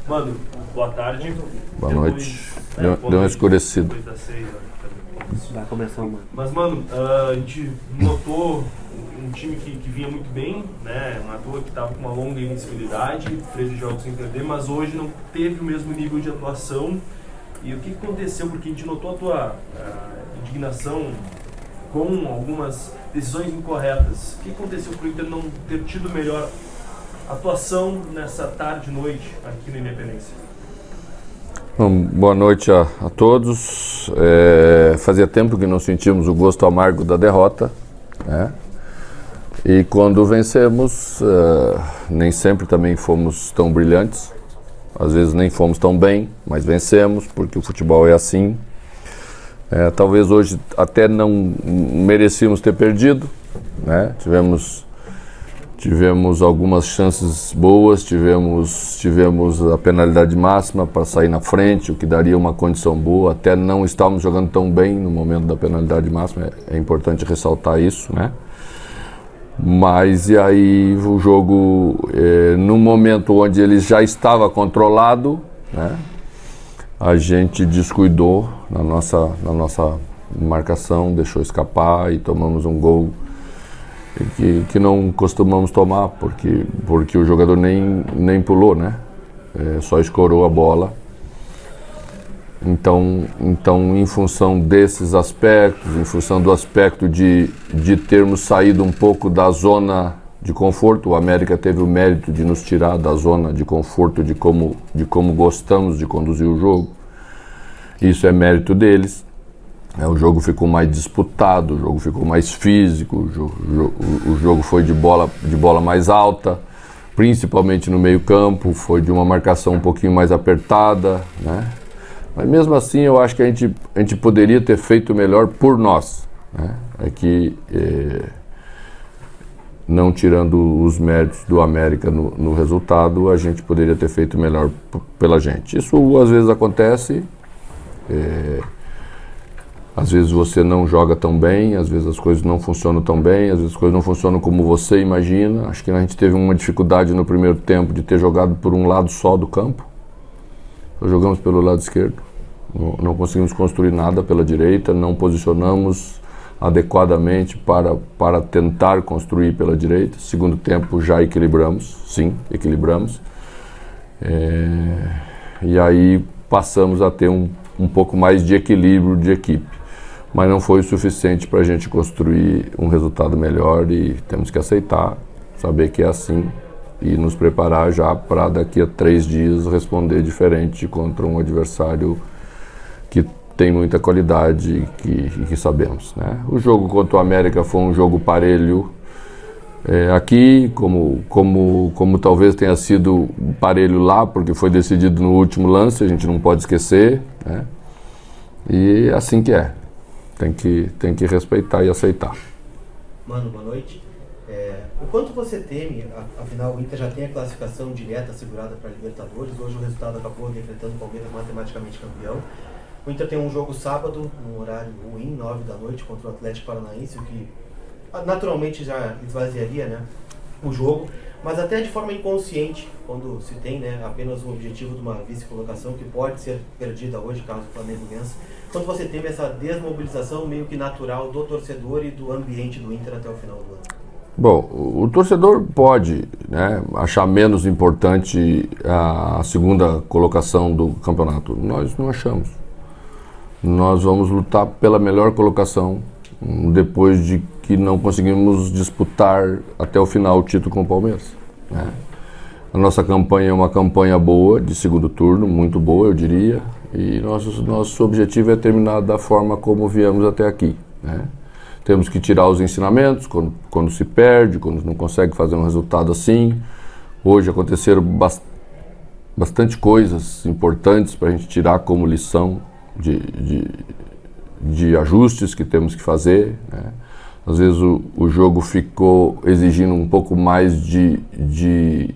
Mano, boa tarde. Boa noite. Deu uma escurecida. Vai começar, mano. Mas, mano, a gente notou um time que vinha muito bem, né? Uma toa que estava com uma longa invencibilidade, 13 jogos sem perder, mas hoje não teve o mesmo nível de atuação. E o que aconteceu? Porque a gente notou a tua indignação com algumas decisões incorretas. O que aconteceu para o Inter não ter tido melhor atuação nessa tarde e noite aqui no Independência? Bom, boa noite a todos. Fazia tempo que não sentimos o gosto amargo da derrota, né? E quando vencemos, nem sempre também fomos tão brilhantes. Às vezes nem fomos tão bem, mas vencemos, porque o futebol é assim. Talvez hoje até não merecíamos ter perdido, né? Tivemos algumas chances boas, tivemos a penalidade máxima para sair na frente, o que daria uma condição boa. Até não estávamos jogando tão bem no momento da penalidade máxima, é importante ressaltar isso, né? Mas e aí o jogo, no momento onde ele já estava controlado, né, a gente descuidou na nossa marcação, deixou escapar e tomamos um gol que não costumamos tomar, porque o jogador nem pulou, né? Só escorou a bola. Então, em função desses aspectos, em função do aspecto de termos saído um pouco da zona de conforto, o América teve o mérito de nos tirar da zona de conforto, de como gostamos de conduzir o jogo. Isso é mérito deles. O jogo ficou mais disputado, o jogo ficou mais físico, o jogo foi de bola mais alta, principalmente no meio-campo, foi de uma marcação um pouquinho mais apertada, né? Mas mesmo assim eu acho que a gente poderia ter feito melhor por nós, né? Não tirando os méritos do América no resultado, a gente poderia ter feito melhor pela gente. Isso às vezes acontece. Às vezes você não joga tão bem, às vezes as coisas não funcionam tão bem, às vezes as coisas não funcionam como você imagina. Acho que a gente teve uma dificuldade no primeiro tempo de ter jogado por um lado só do campo. Nós jogamos pelo lado esquerdo, não conseguimos construir nada pela direita, não posicionamos adequadamente para tentar construir pela direita. Segundo tempo já equilibramos, sim, equilibramos. E aí passamos a ter um pouco mais de equilíbrio de equipe. Mas não foi o suficiente para a gente construir um resultado melhor e temos que aceitar, saber que é assim e nos preparar já para daqui a 3 dias responder diferente contra um adversário que tem muita qualidade e que sabemos, né? O jogo contra o América foi um jogo parelho aqui, como talvez tenha sido parelho lá, porque foi decidido no último lance, a gente não pode esquecer, né? E é assim que é. Tem que respeitar e aceitar. Mano, boa noite. O quanto você teme, afinal o Inter já tem a classificação direta assegurada para a Libertadores, hoje o resultado acabou decretando o Palmeiras matematicamente campeão. O Inter tem um jogo sábado, num horário ruim, 9 da noite, contra o Atlético Paranaense, o que naturalmente já esvaziaria, né, o jogo, mas até de forma inconsciente, quando se tem, né, apenas o objetivo de uma vice-colocação que pode ser perdida hoje, caso o Flamengo vença. Quando você teve essa desmobilização meio que natural do torcedor e do ambiente do Inter até o final do ano? Bom, o torcedor pode, né, achar menos importante a segunda colocação do campeonato. Nós não achamos. Nós vamos lutar pela melhor colocação depois de que não conseguimos disputar até o final o título com o Palmeiras, né? A nossa campanha é uma campanha boa, de segundo turno, muito boa, eu diria, e nosso objetivo é terminar da forma como viemos até aqui, né? Temos que tirar os ensinamentos quando se perde, quando não consegue fazer um resultado assim. Hoje aconteceram bastante coisas importantes para a gente tirar como lição de ajustes que temos que fazer, né? Às vezes o jogo ficou exigindo um pouco mais de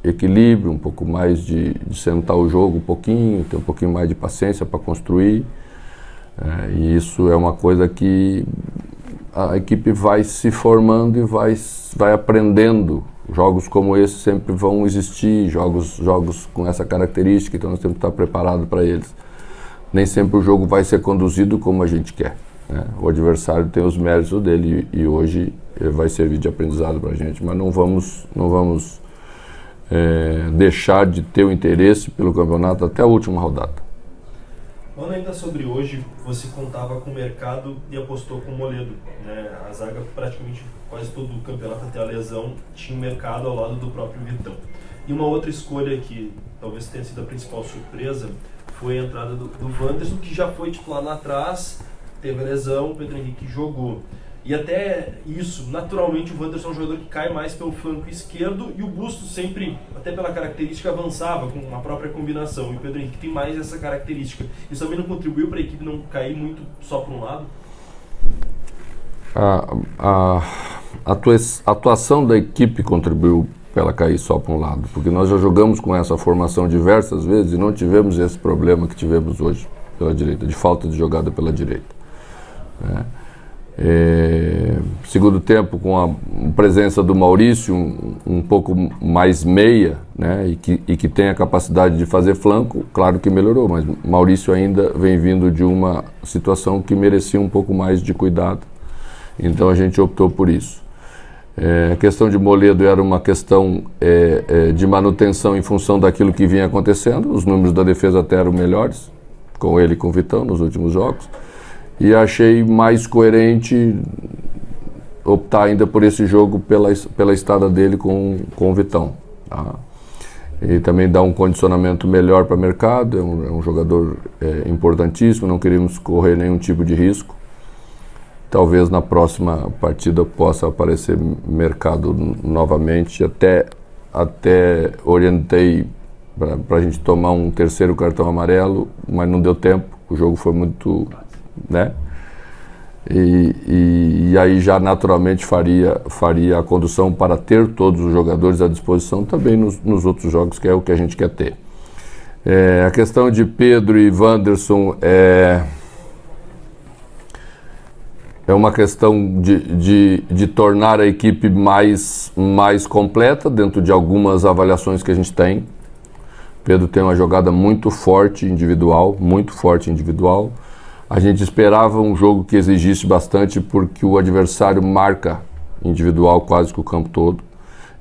equilíbrio, um pouco mais de sentar o jogo um pouquinho, ter um pouquinho mais de paciência para construir. E isso é uma coisa que a equipe vai se formando e vai aprendendo Jogos como esse sempre vão existir, jogos com essa característica, então nós temos que estar preparados para eles. Nem sempre o jogo vai ser conduzido como a gente quer, né? O adversário tem os méritos dele e hoje ele vai servir de aprendizado para a gente, mas não vamos deixar de ter o interesse pelo campeonato até a última rodada. Falando ainda sobre hoje, você contava com o mercado e apostou com o Moledo, né? A zaga praticamente quase todo o campeonato até a lesão tinha um mercado ao lado do próprio Vitão. E uma outra escolha que talvez tenha sido a principal surpresa foi a entrada do Wanderson, que já foi titular lá atrás, teve a lesão, o Pedro Henrique jogou. E até isso, naturalmente, o Wanderson é um jogador que cai mais pelo flanco esquerdo e o Bustos sempre, até pela característica, avançava com uma própria combinação. E o Pedro Henrique tem mais essa característica. Isso também não contribuiu para a equipe não cair muito só para um lado? A atuação da equipe contribuiu para ela cair só para um lado, porque nós já jogamos com essa formação diversas vezes e não tivemos esse problema que tivemos hoje pela direita, de falta de jogada pela direita, né? Segundo tempo, com a presença do Maurício, um pouco mais meia, né, e que tem a capacidade de fazer flanco, claro que melhorou, mas Maurício ainda vem vindo de uma situação que merecia um pouco mais de cuidado, então a gente optou por isso. A questão de Moledo era uma questão de manutenção em função daquilo que vinha acontecendo, os números da defesa até eram melhores, com ele e com o Vitão nos últimos jogos. E achei mais coerente optar ainda por esse jogo pela estada dele com o Vitão, tá? E também dá um condicionamento melhor para o mercado, é um jogador importantíssimo, não queríamos correr nenhum tipo de risco. Talvez na próxima partida possa aparecer mercado novamente, até orientei para a gente tomar um terceiro cartão amarelo, mas não deu tempo, o jogo foi muito... né? E aí já naturalmente faria a condução para ter todos os jogadores à disposição também nos outros jogos, que é o que a gente quer ter. A questão de Pedro e Wanderson é uma questão de tornar a equipe mais completa dentro de algumas avaliações que a gente tem. Pedro tem uma jogada muito forte individual. A gente esperava um jogo que exigisse bastante porque o adversário marca individual quase que o campo todo.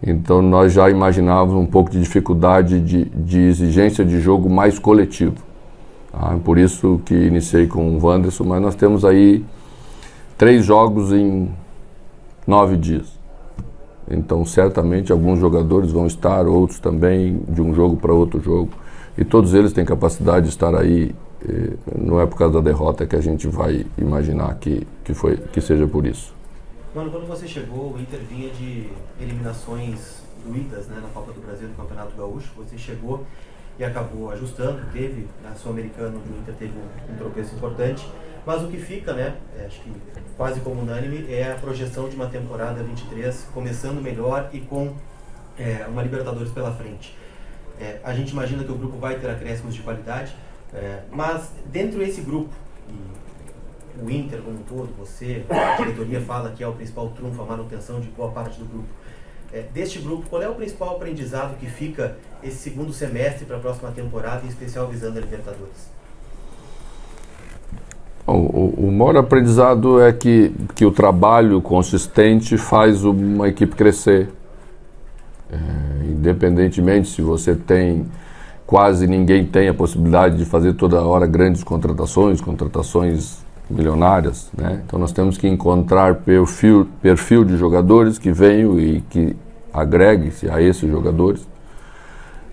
Então nós já imaginávamos um pouco de dificuldade de exigência de jogo mais coletivo. Tá? Por isso que iniciei com o Wanderson, mas nós temos aí 3 jogos em 9 dias. Então certamente alguns jogadores vão estar, outros também, de um jogo para outro jogo. E todos eles têm capacidade de estar aí. Não é por causa da derrota que a gente vai imaginar que seja por isso. Mano, quando você chegou, o Inter vinha de eliminações doídas, né, na Copa do Brasil, no Campeonato Gaúcho. Você chegou e acabou ajustando, teve, na Sul-Americana, onde o Inter teve um tropeço importante. Mas o que fica, né, acho que quase como unânime, é a projeção de uma temporada 23 começando melhor e com uma Libertadores pela frente. A gente imagina que o grupo vai ter acréscimos de qualidade, mas dentro desse grupo, e o Inter como um todo, você, a diretoria fala que é o principal trunfo, a manutenção de boa parte do grupo. Deste grupo, qual é o principal aprendizado que fica esse segundo semestre para a próxima temporada, em especial visando a Libertadores? O maior aprendizado é que o trabalho consistente faz uma equipe crescer. Independentemente se você tem, quase ninguém tem a possibilidade de fazer toda hora grandes contratações milionárias, né? Então nós temos que encontrar perfil de jogadores que venham e que agregue-se a esses jogadores,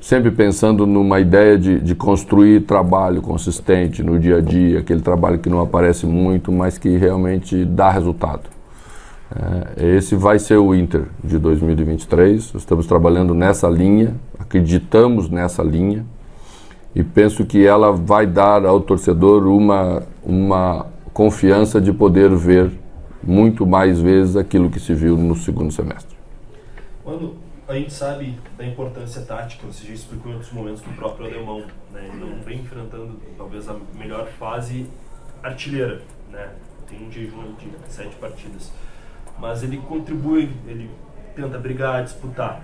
sempre pensando numa ideia de construir trabalho consistente no dia a dia, aquele trabalho que não aparece muito, mas que realmente dá resultado. Esse vai ser o Inter de 2023, estamos trabalhando nessa linha, acreditamos nessa linha e penso que ela vai dar ao torcedor uma confiança de poder ver muito mais vezes aquilo que se viu no segundo semestre. Quando a gente sabe da importância tática, você já explicou em outros momentos do próprio alemão, né? Ele não vem enfrentando talvez a melhor fase artilheira, né? Tem um jejum de 7 partidas, mas ele contribui, ele tenta brigar, disputar.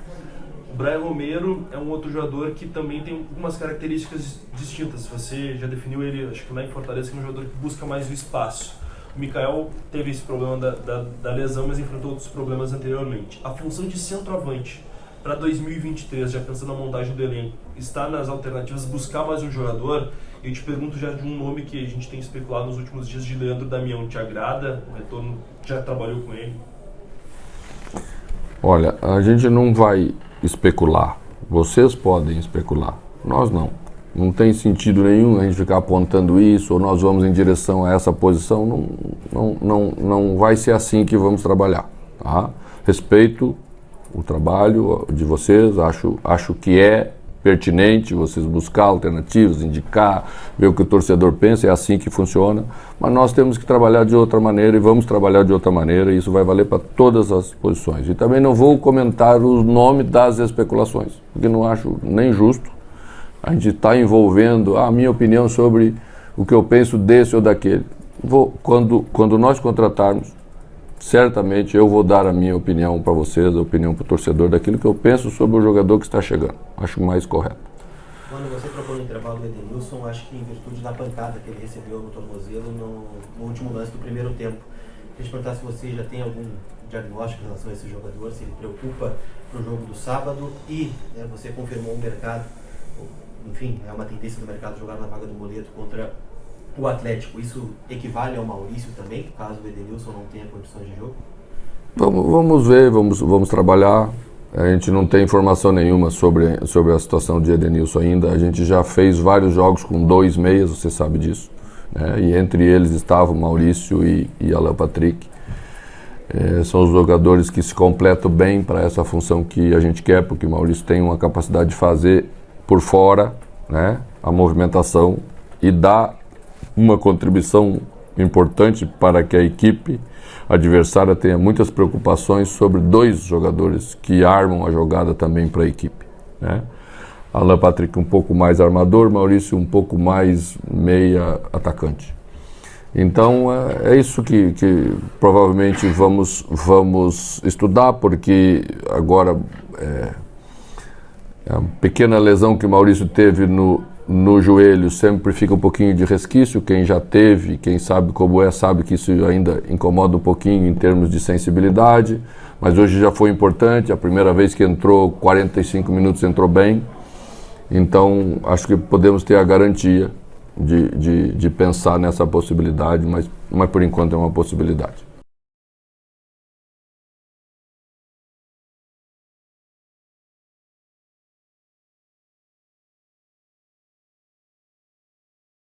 O Brian Romero é um outro jogador que também tem algumas características distintas. Você já definiu ele, acho que lá em Fortaleza, que é um jogador que busca mais o espaço. O Mikael teve esse problema da lesão, mas enfrentou outros problemas anteriormente. A função de centroavante para 2023, já pensando na montagem do elenco, está nas alternativas buscar mais um jogador? Eu te pergunto já de um nome que a gente tem especulado nos últimos dias, de Leandro Damião. Te agrada? O retorno, já trabalhou com ele? Olha, a gente não vai especular. Vocês podem especular. Nós não. Não tem sentido nenhum a gente ficar apontando isso, ou nós vamos em direção a essa posição. Não vai ser assim que vamos trabalhar. Tá? Respeito o trabalho de vocês, acho que é pertinente vocês buscar alternativas, indicar, ver o que o torcedor pensa, é assim que funciona, mas nós temos que trabalhar de outra maneira e vamos trabalhar de outra maneira, e isso vai valer para todas as posições. E também não vou comentar o nome das especulações, porque não acho nem justo a gente estar envolvendo a minha opinião sobre o que eu penso desse ou daquele. Quando nós contratarmos, certamente eu vou dar a minha opinião para vocês, a opinião para o torcedor, daquilo que eu penso sobre o jogador que está chegando. Acho mais correto. Quando você trocou no intervalo do Edenilson, acho que em virtude da pancada que ele recebeu no tornozelo no último lance do primeiro tempo. Queria te perguntar se você já tem algum diagnóstico em relação a esse jogador, se ele preocupa para o jogo do sábado e você confirmou o mercado, enfim, é uma tendência do mercado jogar na vaga do Moledo contra o Atlético. Isso equivale ao Maurício também, caso o Edenilson não tenha condições de jogo? Vamos ver, vamos trabalhar. A gente não tem informação nenhuma sobre a situação de Edenilson ainda. A gente já fez vários jogos com 2 meias, você sabe disso, né? E entre eles estavam Maurício e Alan Patrick. São os jogadores que se completam bem para essa função que a gente quer, porque o Maurício tem uma capacidade de fazer por fora, né, a movimentação e dá uma contribuição importante para que a equipe adversária tenha muitas preocupações sobre 2 jogadores que armam a jogada também para a equipe, né? Alan Patrick um pouco mais armador, Maurício um pouco mais meia atacante. Então é isso que provavelmente vamos estudar, porque agora a pequena lesão que o Maurício teve no joelho sempre fica um pouquinho de resquício. Quem já teve, quem sabe como sabe que isso ainda incomoda um pouquinho em termos de sensibilidade, mas hoje já foi importante. A primeira vez que entrou, 45 minutos, entrou bem. Então acho que podemos ter a garantia de pensar nessa possibilidade, mas por enquanto é uma possibilidade.